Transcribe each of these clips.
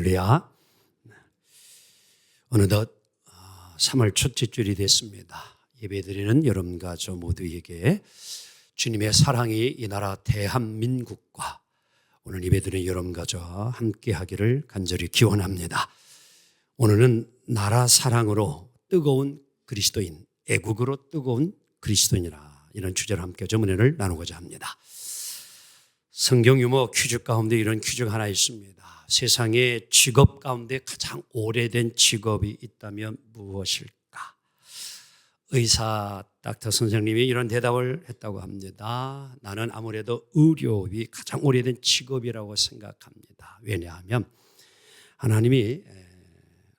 할렐루야. 어느덧 3월 첫째 주일이 됐습니다. 예배드리는 여러분과 저 모두에게 주님의 사랑이 이 나라 대한민국과 오늘 예배드리는 여러분과 저와 함께 하기를 간절히 기원합니다. 오늘은 나라 사랑으로 뜨거운 그리스도인, 애국으로 뜨거운 그리스도인이라, 이런 주제로 함께 좀 은혜를 나누고자 합니다. 성경 유머 퀴즈 가운데 이런 퀴즈가 하나 있습니다. 세상의 직업 가운데 가장 오래된 직업이 있다면 무엇일까? 의사 닥터 선생님이 이런 대답을 했다고 합니다. 나는 아무래도 의료업이 가장 오래된 직업이라고 생각합니다. 왜냐하면 하나님이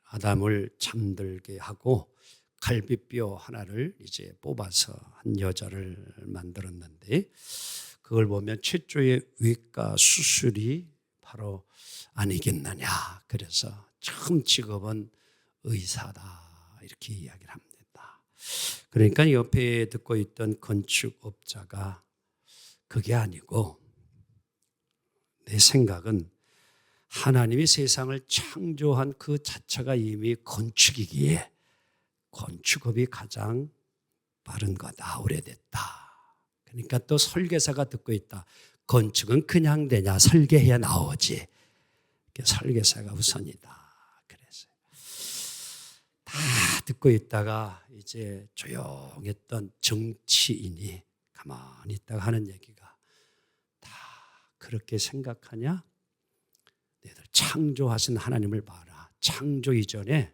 아담을 잠들게 하고 갈비뼈 하나를 이제 뽑아서 한 여자를 만들었는데, 그걸 보면 최초의 외과 수술이 바로 아니겠느냐. 그래서 처음 직업은 의사다, 이렇게 이야기를 합니다. 그러니까 옆에 듣고 있던 건축업자가 그게 아니고, 내 생각은 하나님이 세상을 창조한 그 자체가 이미 건축이기에 건축업이 가장 빠른 거다, 오래됐다. 그러니까 또 설계사가 듣고 있다. 건축은 그냥 되냐, 설계해야 나오지. 설계사가 우선이다. 그래서 다 듣고 있다가 이제 조용했던 정치인이 가만히 있다가 하는 얘기가, 다 그렇게 생각하냐? 너희들 창조하신 하나님을 봐라. 창조 이전에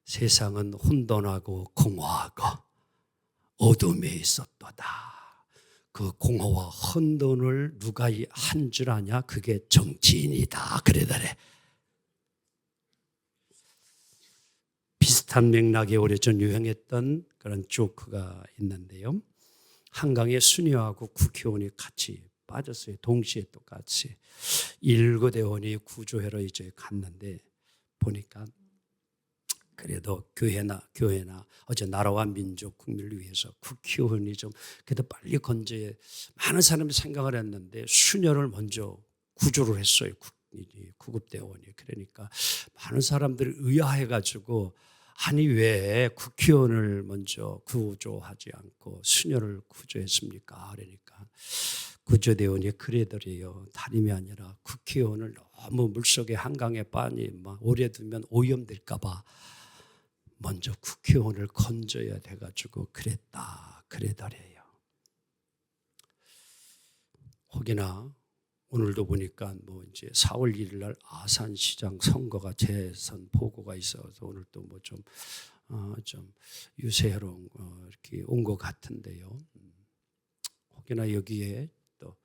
세상은 혼돈하고 공허하고 어둠에 있었도다. 그 공허와 혼돈을 누가 한 줄 아냐? 그게 정치인이다. 그러더래. 비슷한 맥락에 오래전 유행했던 그런 조크가 있는데요. 한강에 수녀하고 국회의원이 같이 빠졌어요. 동시에 똑같이. 일거대원이 구조하러 이제 갔는데 보니까 그래도 교회나 어제 나라와 민족 국민을 위해서 국회의원이 좀 그래도 빨리 건재해, 많은 사람이 생각을 했는데 수녀를 먼저 구조를 했어요. 구급대원이. 그러니까 많은 사람들이 의아해가지고, 아니 왜 국회의원을 먼저 구조하지 않고 수녀를 구조했습니까? 그러니까 구조대원이 그래더래요. 다름이 아니라 국회의원을 너무 물속에 한강에 빤히 오래 두면 오염될까 봐 먼저 국회의원을 건져야 돼가지고 그랬다, 그래더래요. 혹여나 오늘도 보니까 이제 4월 1일 날 아산시장 선거가 재선 보고가 있어서 오늘 또 좀 유세하러 이렇게 온 것 같은데요. 혹여나 여기에 또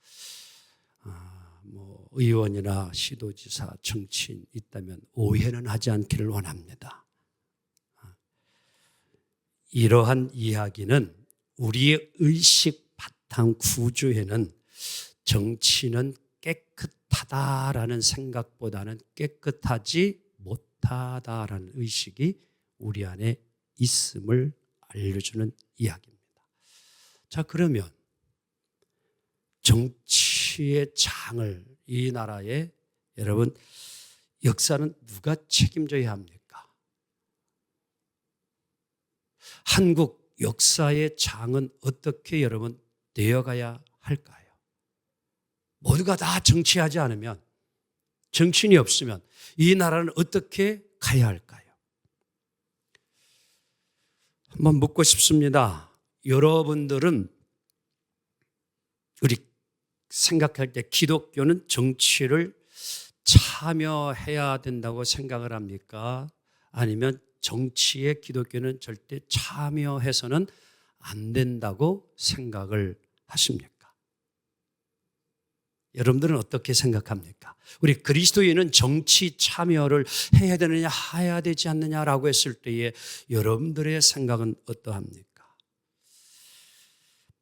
의원이나 시도지사, 정치인 있다면 오해는 하지 않기를 원합니다. 이러한 이야기는 우리의 의식 바탕 구조에는 정치는 깨끗하다라는 생각보다는 깨끗하지 못하다라는 의식이 우리 안에 있음을 알려주는 이야기입니다. 자, 그러면 정치의 장을, 이 나라의 여러분 역사는 누가 책임져야 합니까? 한국 역사의 장은 어떻게 여러분 되어가야 할까요? 모두가 다 정치하지 않으면, 정치인이 없으면 이 나라는 어떻게 가야 할까요? 한번 묻고 싶습니다. 여러분들은 우리 생각할 때 기독교는 정치를 참여해야 된다고 생각을 합니까? 아니면 정치에 기독교는 절대 참여해서는 안 된다고 생각을 하십니까? 여러분들은 어떻게 생각합니까? 우리 그리스도인은 정치 참여를 해야 되느냐, 해야 되지 않느냐라고 했을 때에 여러분들의 생각은 어떠합니까?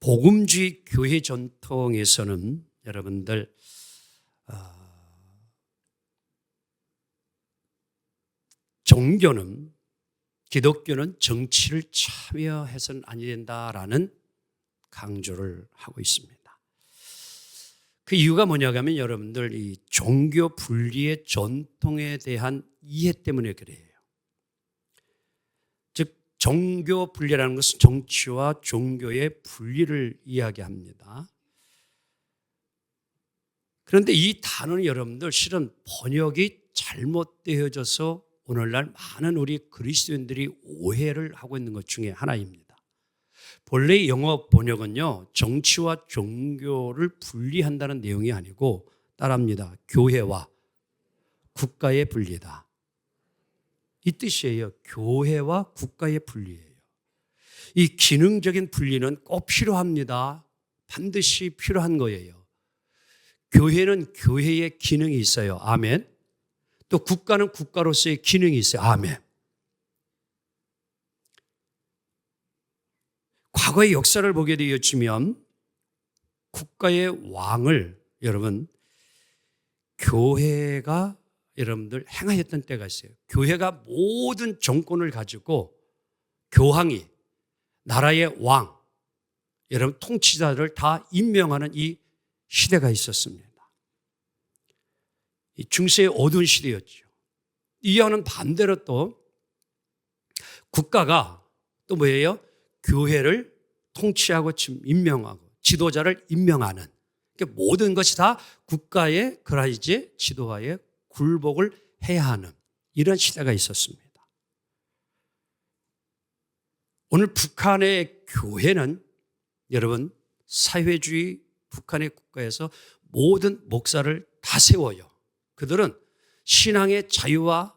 복음주의 교회 전통에서는 여러분들 종교는, 기독교는 정치를 참여해서는 아니 된다라는 강조를 하고 있습니다. 그 이유가 뭐냐고 하면 여러분들 이 종교 분리의 전통에 대한 이해 때문에 그래요. 즉 종교 분리라는 것은 정치와 종교의 분리를 이야기합니다. 그런데 이 단어는 여러분들 실은 번역이 잘못되어져서 오늘날 많은 우리 그리스도인들이 오해를 하고 있는 것 중에 하나입니다. 본래 영어 번역은요, 정치와 종교를 분리한다는 내용이 아니고 따라합니다. 교회와 국가의 분리다. 이 뜻이에요. 교회와 국가의 분리예요. 이 기능적인 분리는 꼭 필요합니다. 반드시 필요한 거예요. 교회는 교회의 기능이 있어요. 아멘. 또 국가는 국가로서의 기능이 있어요. 아멘. 과거의 역사를 보게 되었지만 국가의 왕을 여러분 교회가 여러분들 행하였던 때가 있어요. 교회가 모든 정권을 가지고 교황이 나라의 왕, 여러분 통치자를 다 임명하는 이 시대가 있었습니다. 이 중세의 어두운 시대였죠. 이와는 반대로 또 국가가 또 뭐예요? 교회를 통치하고 임명하고 지도자를 임명하는 그러니까 모든 것이 다 국가의 그라이제 지도하에 굴복을 해야 하는 이런 시대가 있었습니다. 오늘 북한의 교회는 여러분 사회주의 북한의 국가에서 모든 목사를 다 세워요. 그들은 신앙의 자유와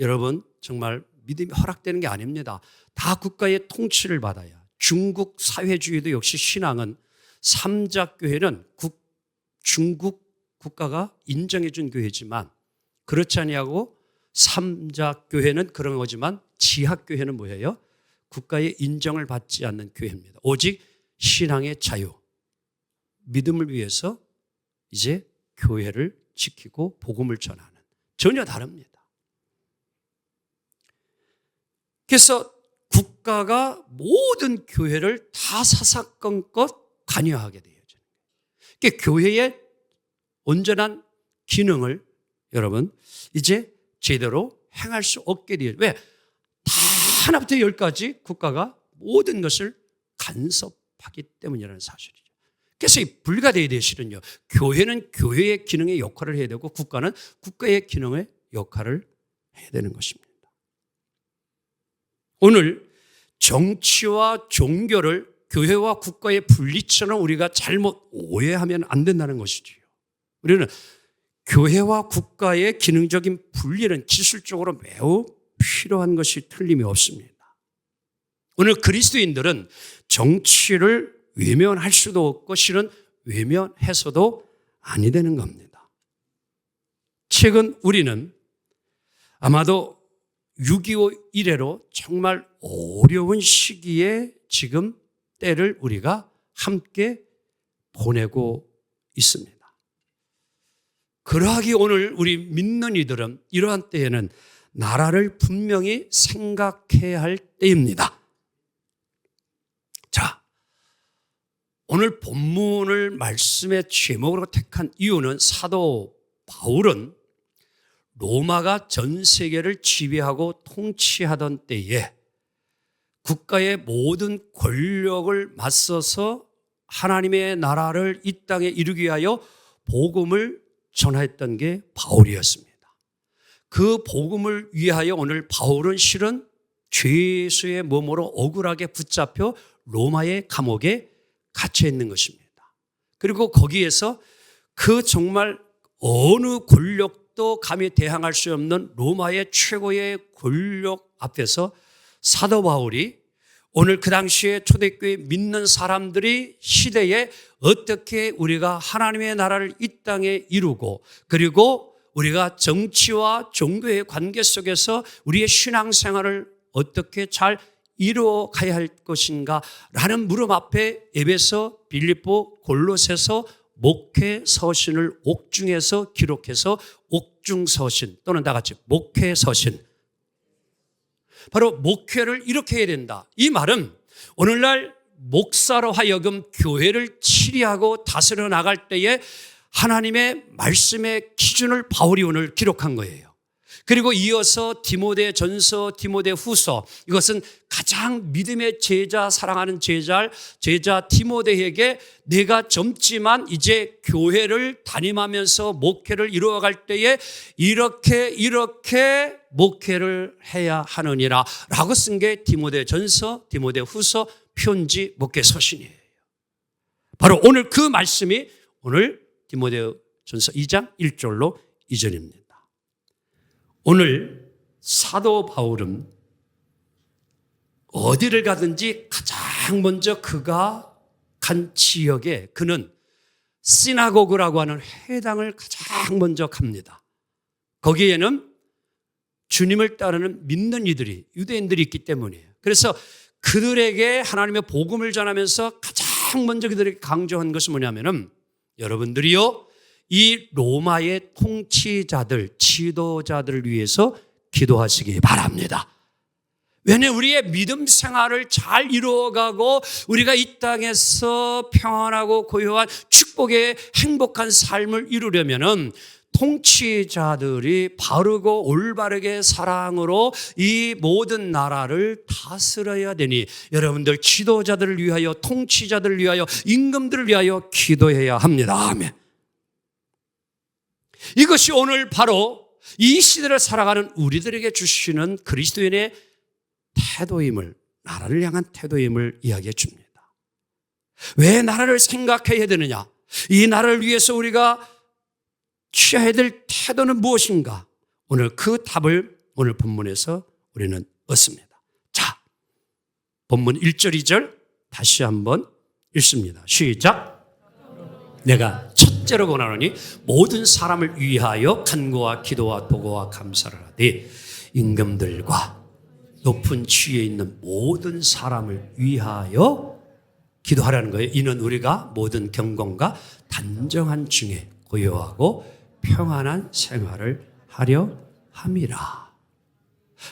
여러분 정말 믿음이 허락되는 게 아닙니다. 다 국가의 통치를 받아야. 중국 사회주의도 역시 신앙은 삼자교회는 중국 국가가 인정해 준 교회지만 그렇지 아니하고 삼자교회는 그런 거지만 지하교회는 뭐예요? 국가의 인정을 받지 않는 교회입니다. 오직 신앙의 자유, 믿음을 위해서 이제 교회를 지키고 복음을 전하는 전혀 다릅니다. 그래서 국가가 모든 교회를 다 사사건건 관여하게 되어져요. 그러니까 교회의 온전한 기능을 여러분 이제 제대로 행할 수 없게 되어요. 왜? 다 하나부터 열까지 국가가 모든 것을 간섭하기 때문이라는 사실이죠. 그래서 이 분리가 되어야 돼요. 실은요. 교회는 교회의 기능의 역할을 해야 되고 국가는 국가의 기능의 역할을 해야 되는 것입니다. 오늘 정치와 종교를 교회와 국가의 분리처럼 우리가 잘못 오해하면 안 된다는 것이지요. 우리는 교회와 국가의 기능적인 분리는 기술적으로 매우 필요한 것이 틀림이 없습니다. 오늘 그리스도인들은 정치를 외면할 수도 없고 실은 외면해서도 아니 되는 겁니다. 최근 우리는 아마도 6.25 이래로 정말 어려운 시기에 지금 때를 우리가 함께 보내고 있습니다. 그러하기 오늘 우리 믿는 이들은 이러한 때에는 나라를 분명히 생각해야 할 때입니다. 자, 오늘 본문을 말씀의 제목으로 택한 이유는 사도 바울은 로마가 전 세계를 지배하고 통치하던 때에 국가의 모든 권력을 맞서서 하나님의 나라를 이 땅에 이루기 위하여 복음을 전했던 게 바울이었습니다. 그 복음을 위하여 오늘 바울은 실은 죄수의 몸으로 억울하게 붙잡혀 로마의 감옥에 갇혀 있는 것입니다. 그리고 거기에서 그 정말 어느 권력도 감히 대항할 수 없는 로마의 최고의 권력 앞에서 사도 바울이 오늘 그 당시에 초대교회 믿는 사람들이 시대에 어떻게 우리가 하나님의 나라를 이 땅에 이루고 그리고 우리가 정치와 종교의 관계 속에서 우리의 신앙생활을 어떻게 잘 이루어 가야 할 것인가 라는 물음 앞에 에베소, 빌립보, 골로새서 목회 서신을 옥중에서 기록해서 옥중 서신 또는 다 같이 목회 서신 바로 목회를 이렇게 해야 된다. 이 말은 오늘날 목사로 하여금 교회를 치리하고 다스려 나갈 때에 하나님의 말씀의 기준을 바울이 오늘 기록한 거예요. 그리고 이어서 디모데 전서, 디모데 후서, 이것은 가장 믿음의 제자, 사랑하는 제자 디모데에게 내가 젊지만 이제 교회를 다ним하면서 목회를 이루어갈 때에 이렇게 목회를 해야 하느니라 라고 쓴 게 디모데 전서, 디모데 후서, 편지, 목회 서신이에요. 바로 오늘 그 말씀이 오늘 디모데 전서 2장 1절로 2절입니다. 오늘 사도 바울은 어디를 가든지 가장 먼저 그가 간 지역에 그는 시나고그라고 하는 회당을 가장 먼저 갑니다. 거기에는 주님을 따르는 믿는 이들이, 유대인들이 있기 때문이에요. 그래서 그들에게 하나님의 복음을 전하면서 가장 먼저 그들에게 강조한 것이 뭐냐면은, 여러분들이요, 이 로마의 통치자들, 지도자들을 위해서 기도하시기 바랍니다. 왜냐하면 우리의 믿음 생활을 잘 이루어가고 우리가 이 땅에서 평안하고 고요한 축복의 행복한 삶을 이루려면은 통치자들이 바르고 올바르게 사랑으로 이 모든 나라를 다스려야 되니 여러분들 지도자들을 위하여, 통치자들을 위하여, 임금들을 위하여 기도해야 합니다. 아멘. 이것이 오늘 바로 이 시대를 살아가는 우리들에게 주시는 그리스도인의 태도임을, 나라를 향한 태도임을 이야기해 줍니다. 왜 나라를 생각해야 되느냐? 이 나라를 위해서 우리가 취해야 될 태도는 무엇인가? 오늘 그 답을 오늘 본문에서 우리는 얻습니다. 자, 본문 1절, 2절 다시 한번 읽습니다. 시작. 내가 첫째로 권하노니 모든 사람을 위하여 간구와 기도와 도구와 감사를 하되 임금들과 높은 지위에 있는 모든 사람을 위하여 기도하라는 거예요. 이는 우리가 모든 경건과 단정한 중에 고요하고 평안한 생활을 하려 함이라.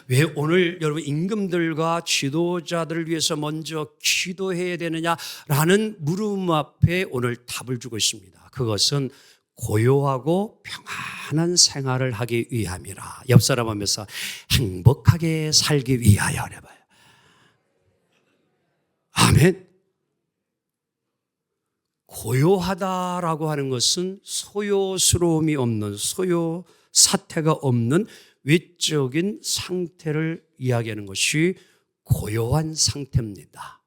왜 오늘 여러분 임금들과 지도자들을 위해서 먼저 기도해야 되느냐라는 물음 앞에 오늘 답을 주고 있습니다. 그것은 고요하고 평안한 생활을 하기 위함이라. 옆 사람 하면서 행복하게 살기 위하여 해봐요. 아멘. 고요하다라고 하는 것은 소요스러움이 없는, 소요 사태가 없는 외적인 상태를 이야기하는 것이 고요한 상태입니다.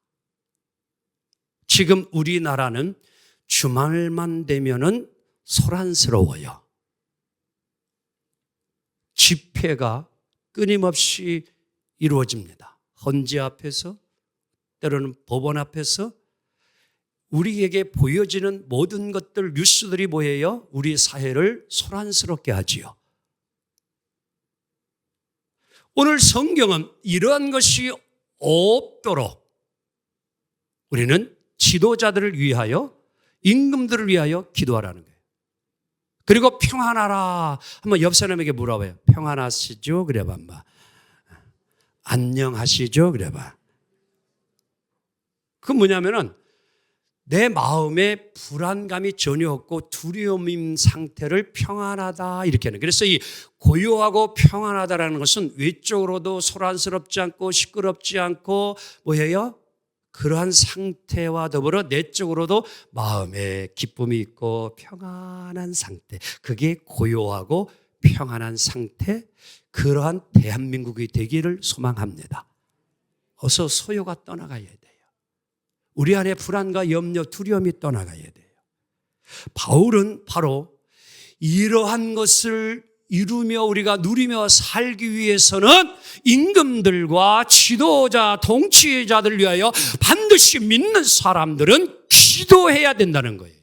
지금 우리나라는 주말만 되면은 소란스러워요. 집회가 끊임없이 이루어집니다. 헌재 앞에서, 때로는 법원 앞에서 우리에게 보여지는 모든 것들, 뉴스들이 뭐예요? 우리 사회를 소란스럽게 하지요. 오늘 성경은 이러한 것이 없도록 우리는 지도자들을 위하여, 임금들을 위하여 기도하라는 거예요. 그리고 평안하라. 한번 옆 사람에게 물어봐요. 평안하시죠? 그래봐. 한번. 안녕하시죠? 그래봐. 그건 뭐냐면은 내 마음에 불안감이 전혀 없고 두려움인 상태를 평안하다 이렇게 하는. 그래서 이 고요하고 평안하다라는 것은 외적으로도 소란스럽지 않고 시끄럽지 않고 뭐예요? 그러한 상태와 더불어 내적으로도 마음에 기쁨이 있고 평안한 상태. 그게 고요하고 평안한 상태. 그러한 대한민국이 되기를 소망합니다. 어서 소요가 떠나가야 돼요. 우리 안에 불안과 염려, 두려움이 떠나가야 돼요. 바울은 바로 이러한 것을 이루며 우리가 누리며 살기 위해서는 임금들과 지도자, 통치자들을 위하여 반드시 믿는 사람들은 기도해야 된다는 거예요.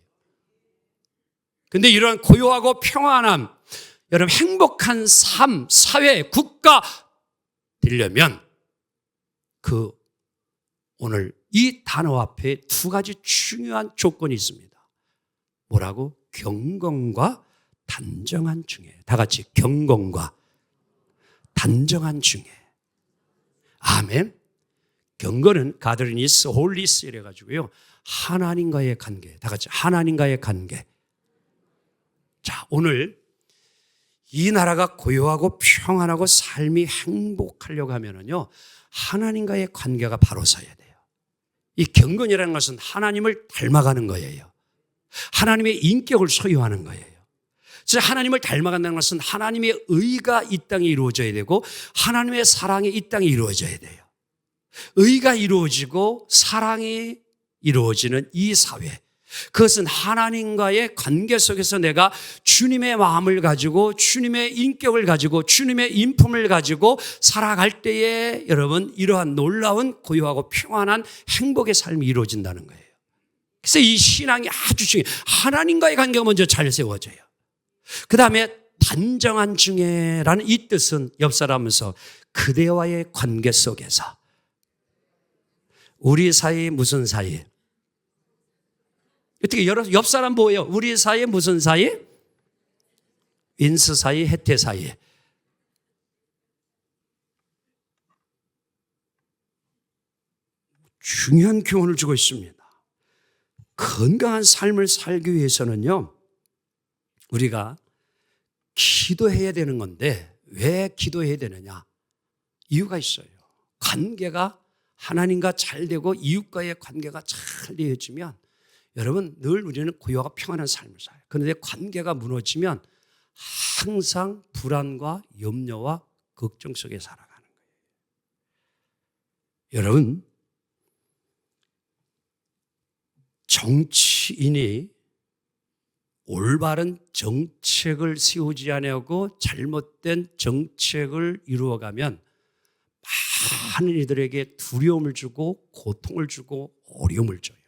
그런데 이러한 고요하고 평안함, 여러분 행복한 삶, 사회, 국가 되려면 오늘 이 단어 앞에 두 가지 중요한 조건이 있습니다. 뭐라고? 경건과 단정한 중에. 다 같이 경건과 단정한 중에. 아멘. 경건은 가드리니스, 홀리스 이래가지고요. 하나님과의 관계. 다 같이 하나님과의 관계. 자, 오늘 이 나라가 고요하고 평안하고 삶이 행복하려고 하면은요, 하나님과의 관계가 바로 서야 돼요. 이 경건이라는 것은 하나님을 닮아가는 거예요. 하나님의 인격을 소유하는 거예요. 그래서 하나님을 닮아간다는 것은 하나님의 의가 이 땅에 이루어져야 되고 하나님의 사랑이 이 땅에 이루어져야 돼요. 의가 이루어지고 사랑이 이루어지는 이 사회, 그것은 하나님과의 관계 속에서 내가 주님의 마음을 가지고 주님의 인격을 가지고 주님의 인품을 가지고 살아갈 때에 여러분 이러한 놀라운 고요하고 평안한 행복의 삶이 이루어진다는 거예요. 그래서 이 신앙이 아주 중요해요. 하나님과의 관계가 먼저 잘 세워져요. 그 다음에 단정한 중에라는 이 뜻은 옆 사람에서 그대와의 관계 속에서 우리 사이 무슨 사이? 어떻게 옆 사람 뭐예요? 우리 사이 무슨 사이? 윈스 사이, 혜태 사이. 중요한 교훈을 주고 있습니다. 건강한 삶을 살기 위해서는요, 우리가 기도해야 되는 건데 왜 기도해야 되느냐? 이유가 있어요. 관계가 하나님과 잘 되고 이웃과의 관계가 잘 되어지면 여러분 늘 우리는 고요하고 평안한 삶을 살아요. 그런데 관계가 무너지면 항상 불안과 염려와 걱정 속에 살아가는 거예요. 여러분, 정치인이 올바른 정책을 세우지 않고 잘못된 정책을 이루어가면 많은 이들에게 두려움을 주고 고통을 주고 어려움을 줘요.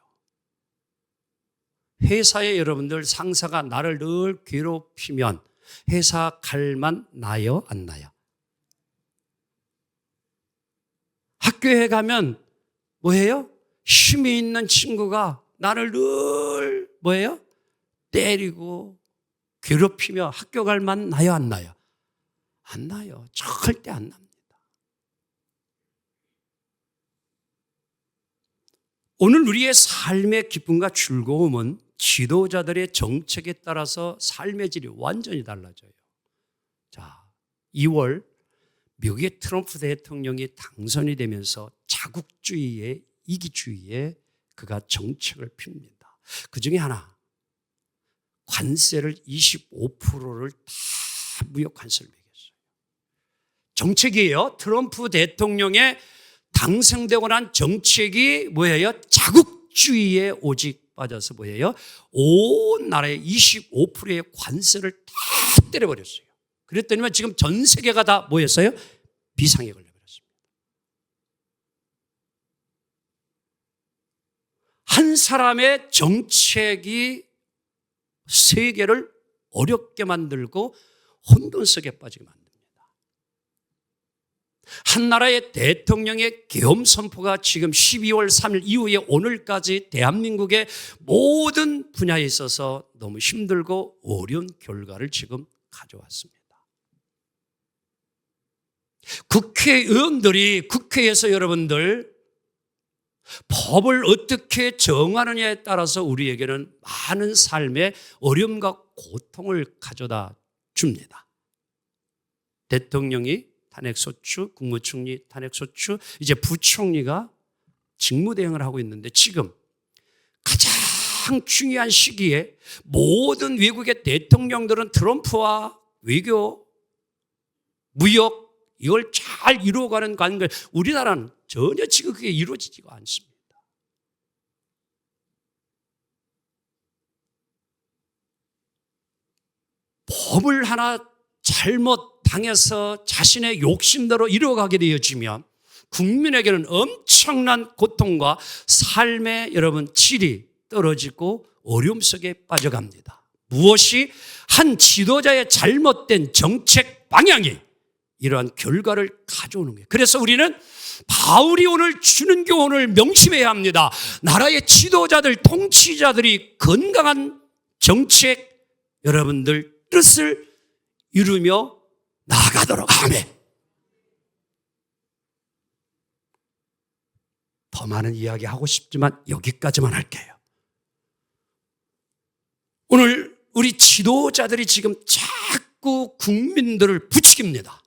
회사에 여러분들 상사가 나를 늘 괴롭히면 회사 갈만 나요? 안 나요? 학교에 가면 뭐예요? 힘이 있는 친구가 나를 늘 뭐예요? 때리고 괴롭히며 학교 갈만 나요? 안 나요? 안 나요. 절대 안 납니다. 오늘 우리의 삶의 기쁨과 즐거움은 지도자들의 정책에 따라서 삶의 질이 완전히 달라져요. 자, 2월 미국의 트럼프 대통령이 당선이 되면서 자국주의에 이기주의에 그가 정책을 핍니다. 그 중에 하나, 관세를 25%를 다 무역 관세를 매겼어요. 정책이에요. 트럼프 대통령의 당선되고 난 정책이 뭐예요? 자국주의에 오직 빠져서 뭐예요? 온 나라의 25%의 관세를 다 때려버렸어요. 그랬더니 지금 전 세계가 다 뭐였어요? 비상에 걸려버렸습니다. 한 사람의 정책이 세계를 어렵게 만들고 혼돈 속에 빠지게 만듭니다. 한 나라의 대통령의 계엄 선포가 지금 12월 3일 이후에 오늘까지 대한민국의 모든 분야에 있어서 너무 힘들고 어려운 결과를 지금 가져왔습니다. 국회의원들이 국회에서 여러분들 법을 어떻게 정하느냐에 따라서 우리에게는 많은 삶의 어려움과 고통을 가져다 줍니다. 대통령이 탄핵소추, 국무총리 탄핵소추, 이제 부총리가 직무대행을 하고 있는데 지금 가장 중요한 시기에 모든 외국의 대통령들은 트럼프와 외교, 무역 이걸 잘 이루어가는 관계, 우리나라는 전혀 지금 그게 이루어지지가 않습니다. 법을 하나 잘못 당해서 자신의 욕심대로 이루어가게 되어지면 국민에게는 엄청난 고통과 삶의 여러분 질이 떨어지고 어려움 속에 빠져갑니다. 무엇이 한 지도자의 잘못된 정책 방향이 이러한 결과를 가져오는 거예요. 그래서 우리는 바울이 오늘 주는 교훈을 명심해야 합니다. 나라의 지도자들, 통치자들이 건강한 정책 여러분들 뜻을 이루며 나아가도록 아멘. 더 많은 이야기 하고 싶지만 여기까지만 할게요. 오늘 우리 지도자들이 지금 자꾸 국민들을 부추깁니다.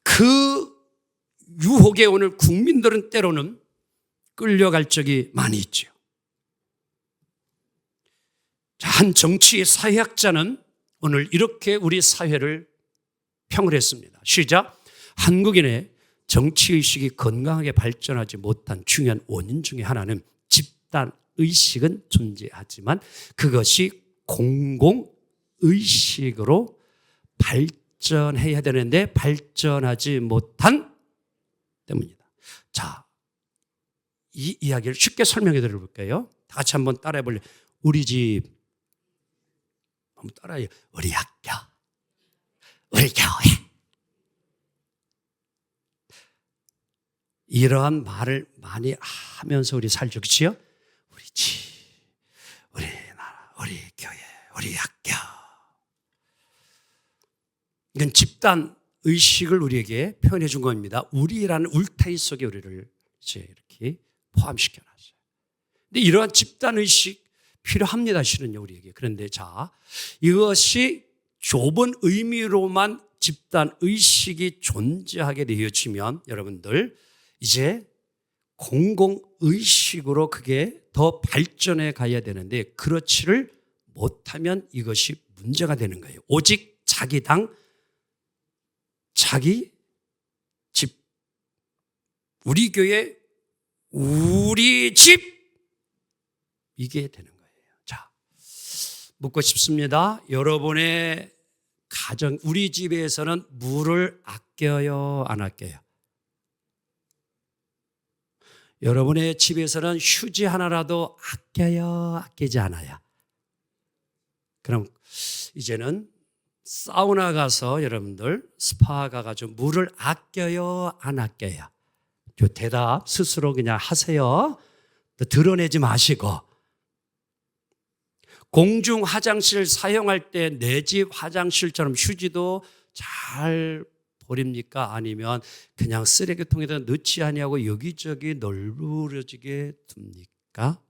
그 유혹에 오늘 국민들은 때로는 끌려갈 적이 많이 있죠. 한 정치 사회학자는 오늘 이렇게 우리 사회를 평을 했습니다. 시작. 한국인의 정치의식이 건강하게 발전하지 못한 중요한 원인 중에 하나는 집단의식은 존재하지만 그것이 공공의식으로 발전해야 되는데 발전하지 못한 때문이다. 자, 이 이야기를 쉽게 설명해 드려볼게요. 다 같이 한번 따라해 볼래요? 우리 집, 한번 따라해요. 우리 학교, 우리 교회. 이러한 말을 많이 하면서 우리 살죠. 그렇지요? 우리 집, 우리 나라, 우리 교회, 우리 학교. 이건 집단 의식을 우리에게 표현해 준 겁니다. 우리라는 울타리 속에 우리를 이제 이렇게 포함시켜 놨어요. 근데 이러한 집단 의식 필요합니다, 실은요, 우리에게. 그런데 자, 이것이 좁은 의미로만 집단 의식이 존재하게 되어지면 여러분들 이제 공공의식으로 그게 더 발전해 가야 되는데 그렇지를 못하면 이것이 문제가 되는 거예요. 오직 자기 당, 자기 집, 우리 교회, 우리 집, 이게 되는 거예요. 자, 묻고 싶습니다. 여러분의 가정, 우리 집에서는 물을 아껴요, 안 아껴요? 여러분의 집에서는 휴지 하나라도 아껴요, 아끼지 않아요? 그럼 이제는 사우나 가서 여러분들 스파 가가지고 물을 아껴요, 안 아껴요? 그 대답 스스로 그냥 하세요. 또 드러내지 마시고. 공중 화장실 사용할 때 내 집 화장실처럼 휴지도 잘 버립니까? 아니면 그냥 쓰레기통에다 넣지 아니하고 여기저기 널브러지게 둡니까?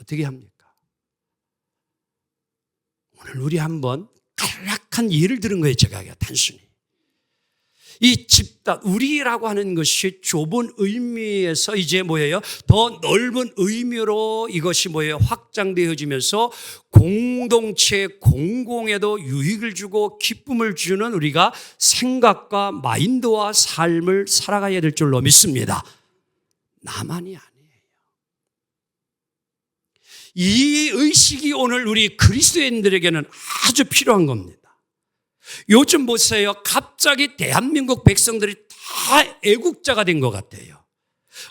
어떻게 합니까? 오늘 우리 한번 간략한 예를 들은 거예요. 제가 단순히. 이 집단, 우리라고 하는 것이 좁은 의미에서 이제 뭐예요? 더 넓은 의미로 이것이 뭐예요? 확장되어지면서 공동체, 공공에도 유익을 주고 기쁨을 주는 우리가 생각과 마인드와 삶을 살아가야 될 줄로 믿습니다. 나만이 아니에요. 이 의식이 오늘 우리 그리스도인들에게는 아주 필요한 겁니다. 요즘 보세요. 갑자기 대한민국 백성들이 다 애국자가 된 것 같아요.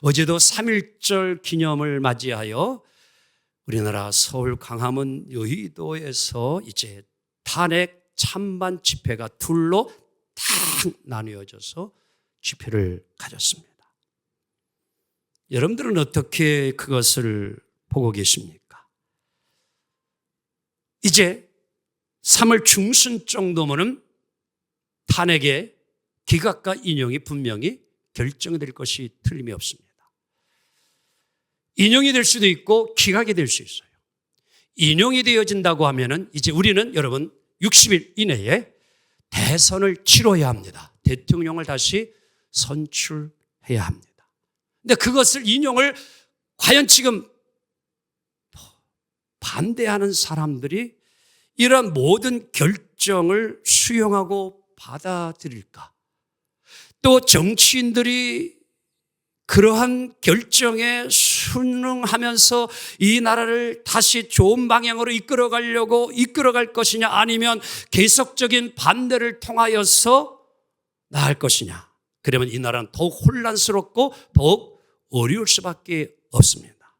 어제도 3.1절 기념을 맞이하여 우리나라 서울, 광화문, 여의도에서 이제 탄핵 찬반 집회가 둘로 탁 나뉘어져서 집회를 가졌습니다. 여러분들은 어떻게 그것을 보고 계십니까? 이제 3월 중순 정도면은 탄핵의 기각과 인용이 분명히 결정될 것이 틀림이 없습니다. 인용이 될 수도 있고 기각이 될 수 있어요. 인용이 되어진다고 하면은 이제 우리는 여러분 60일 이내에 대선을 치러야 합니다. 대통령을 다시 선출해야 합니다. 근데 그것을 인용을 과연 지금 반대하는 사람들이 이런 모든 결정을 수용하고 받아들일까? 또 정치인들이 그러한 결정에 순응하면서 이 나라를 다시 좋은 방향으로 이끌어갈 것이냐 아니면 계속적인 반대를 통하여서 나갈 것이냐. 그러면 이 나라는 더욱 혼란스럽고 더욱 어려울 수밖에 없습니다.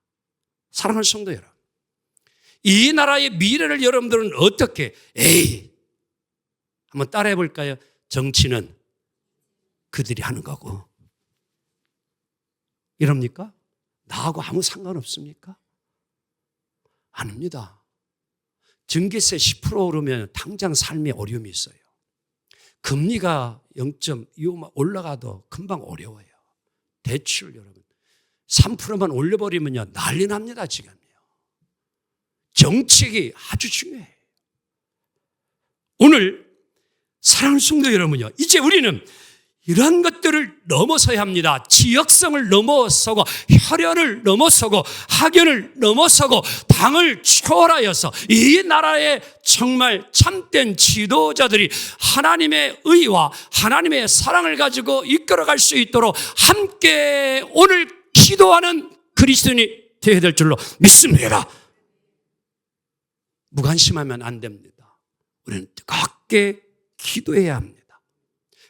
사랑하는 성도 여러분. 이 나라의 미래를 여러분들은 어떻게, 한번 따라해 볼까요? 정치는 그들이 하는 거고. 이럽니까? 나하고 아무 상관없습니까? 아닙니다. 증기세 10% 오르면 당장 삶에 어려움이 있어요. 금리가 0.25 올라가도 금방 어려워요. 대출 여러분 3%만 올려버리면요 난리 납니다. 지금요. 정책이 아주 중요해요. 오늘 사랑하는 성도 여러분요, 이제 우리는 이러한 것들을 넘어서야 합니다. 지역성을 넘어서고 혈연을 넘어서고 학연을 넘어서고 당을 초월하여서 이 나라의 정말 참된 지도자들이 하나님의 의와 하나님의 사랑을 가지고 이끌어갈 수 있도록 함께 오늘 기도하는 그리스도인이 되어야 될 줄로 믿습니다. 무관심하면 안 됩니다. 우리는 뜨겁게 기도해야 합니다.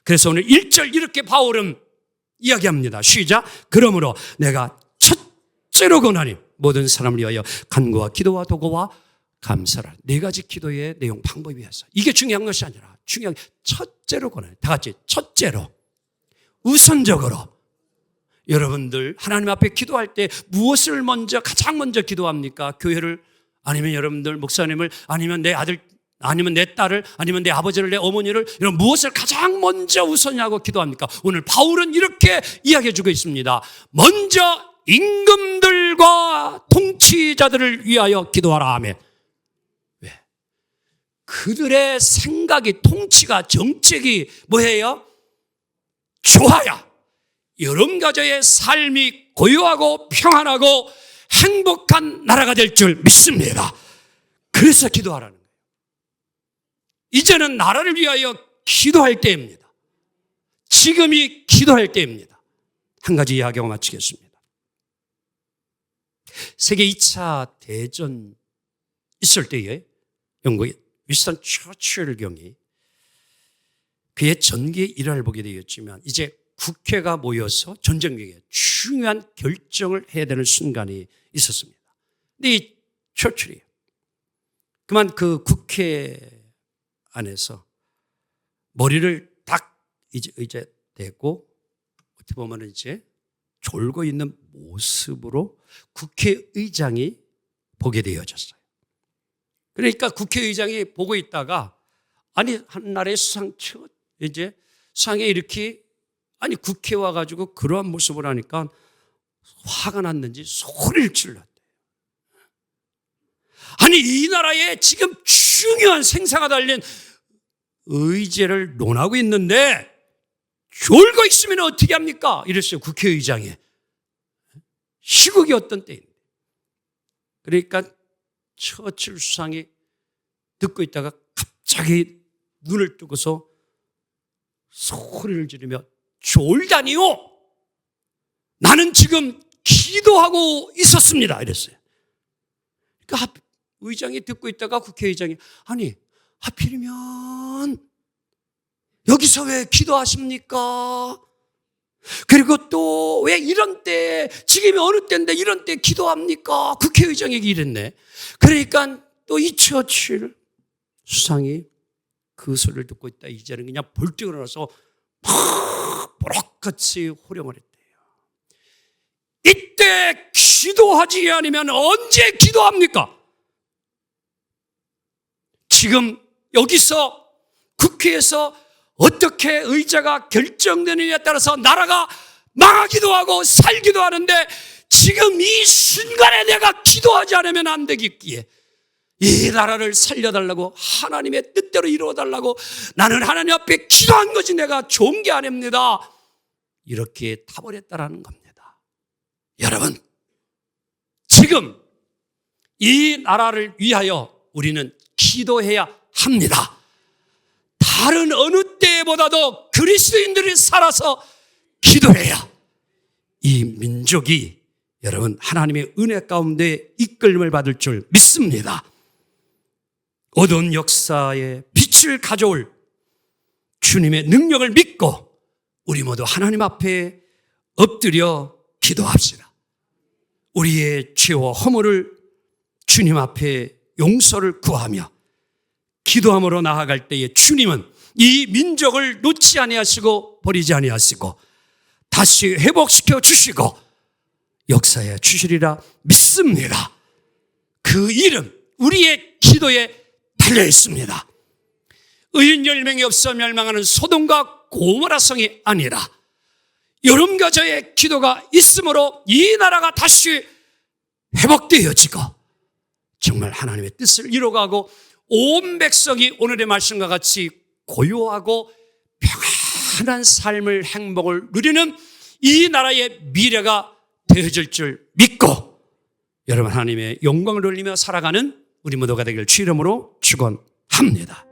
그래서 오늘 1절 이렇게 바울은 이야기합니다. 시작. 그러므로 내가 첫째로 권하니 모든 사람을 위하여 간구와 기도와 도구와 감사를. 4가지 기도의 내용 방법이 있어요. 이게 중요한 것이 아니라 중요한 첫째로 권하니. 다 같이 첫째로, 우선적으로. 여러분들 하나님 앞에 기도할 때 무엇을 가장 먼저 기도합니까? 교회를, 아니면 여러분들 목사님을, 아니면 내 아들, 아니면 내 딸을, 아니면 내 아버지를, 내 어머니를, 이런 무엇을 가장 먼저 우선하고 기도합니까? 오늘 바울은 이렇게 이야기해 주고 있습니다. 먼저 임금들과 통치자들을 위하여 기도하라 하며. 왜? 그들의 생각이, 통치가, 정책이 뭐예요? 좋아야 여러분 가정의 삶이 고요하고 평안하고 행복한 나라가 될 줄 믿습니다. 그래서 기도하라는 거예요. 이제는 나라를 위하여 기도할 때입니다. 지금이 기도할 때입니다. 한 가지 이야기하고 마치겠습니다. 세계 2차 대전 있을 때에 영국의 윈스턴 처칠 경이 그의 전개 일화를 보게 되었지만 이제 국회가 모여서 전쟁 위기에 중요한 결정을 해야 되는 순간이 있었습니다. 근데 이 처칠이 그만 그 국회 안에서 머리를 딱 이제 대고 어떻게 보면 이제 졸고 있는 모습으로 국회의장이 보게 되어졌어요. 그러니까 국회의장이 보고 있다가 아니 한 나라의 수상처 이제 수상에 이렇게 아니 국회 와가지고 그러한 모습을 하니까 화가 났는지 소리를 질렀대요. 아니 이 나라에 지금 중요한 생사가 달린 의제를 논하고 있는데 졸고 있으면 어떻게 합니까? 이랬어요. 국회의장이. 시국이 어떤 때인데. 그러니까 처칠 수상이 듣고 있다가 갑자기 눈을 뜨고서 소리를 지르며 졸다니요. 나는 지금 기도하고 있었습니다. 이랬어요. 그러니까 의장이 듣고 있다가 국회의장이 아니 하필이면 여기서 왜 기도하십니까? 그리고 또 왜 이런 때 지금이 어느 때인데 이런 때 기도합니까? 국회의장에게 이랬네. 그러니까 또 이 처칠 수상이 그 소리를 듣고 있다. 이제는 그냥 벌떡 일어나서 막 보락같이 호령을 했대요. 이때 기도하지 않으면 언제 기도합니까? 지금 여기서 국회에서 어떻게 의자가 결정되느냐에 따라서 나라가 망하기도 하고 살기도 하는데 지금 이 순간에 내가 기도하지 않으면 안 되겠기에 이 나라를 살려달라고 하나님의 뜻대로 이루어달라고 나는 하나님 앞에 기도한 것이 내가 좋은 게 아닙니다. 이렇게 타버렸다라는 겁니다. 여러분 지금 이 나라를 위하여 우리는 기도해야 합니다. 다른 어느 때보다도 그리스도인들이 살아서 기도해야 이 민족이 여러분 하나님의 은혜 가운데 이끌림을 받을 줄 믿습니다. 어두운 역사에 빛을 가져올 주님의 능력을 믿고 우리 모두 하나님 앞에 엎드려 기도합시다. 우리의 죄와 허물을 주님 앞에 용서를 구하며 기도함으로 나아갈 때에 주님은 이 민족을 놓지 아니하시고 버리지 아니하시고 다시 회복시켜 주시고 역사에 주시리라 믿습니다. 그 일은 우리의 기도에 달려 있습니다. 의인 10명이 없어 멸망하는 소돔과 고모라 성이 아니라 여러분과 저의 기도가 있으므로 이 나라가 다시 회복되어지고 정말 하나님의 뜻을 이루어가고 온 백성이 오늘의 말씀과 같이 고요하고 평안한 삶을 행복을 누리는 이 나라의 미래가 되어질 줄 믿고 여러분 하나님의 영광을 돌리며 살아가는 우리 모두가 되길 주 이름으로 축원합니다.